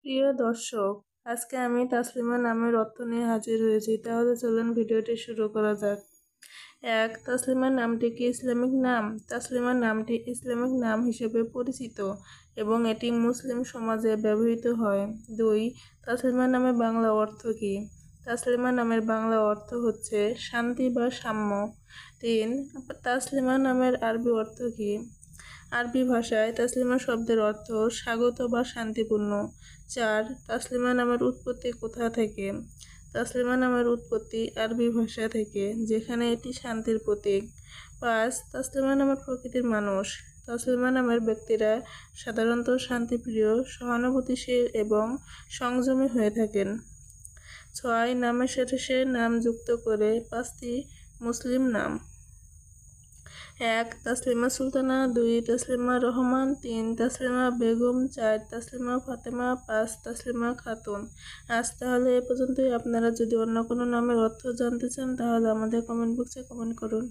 প্রিয় দর্শক, আজকে আমি তাসলিমা নামের অর্থ নিয়ে হাজির হয়েছি। তাহলে চলুন ভিডিওটি শুরু করা যাক। তাসলিমা নামটি কি ইসলামিক নাম? তাসলিমা নামটি ইসলামিক নাম হিসেবে পরিচিত এবং এটি মুসলিম সমাজে ব্যবহৃত হয়। 2. তাসলিমা নামের বাংলা অর্থ কি? তাসলিমা নামের বাংলা অর্থ হচ্ছে শান্তি বা সাম্য। 3. তাসলিমা নামের আরবি অর্থ কি? আরবি ভাষায় তাসলিমা শব্দের অর্থ স্বাগত বা শান্তিপূর্ণ। 4. তাসলিমা নামের উৎপত্তি কোথা থেকে? তাসলিমা নামের উৎপত্তি আরবি ভাষা থেকে, যেখানে এটি শান্তির প্রতীক। 5. তাসলিমা নামের প্রকৃতির মানুষ। তাসলিমা নামের ব্যক্তিরা সাধারণত শান্তিপ্রিয়, সহানুভূতিশীল এবং সংযমী হয়ে থাকেন। 6. নামের শেষে নাম যুক্ত করে 5টি মুসলিম নাম। 1. তাসলিমা সুলতানা। 2. তাসলিমা রহমান। 3. তাসলিমা বেগম। 4. তাসলিমা ফাতেমা। 5. তাসলিমা খাতুন। আজ তাহলে এ পর্যন্তই। আপনারা যদি অন্য কোনো নামের অর্থ জানতে চান তাহলে আমাদের কমেন্ট বক্সে কমেন্ট করুন।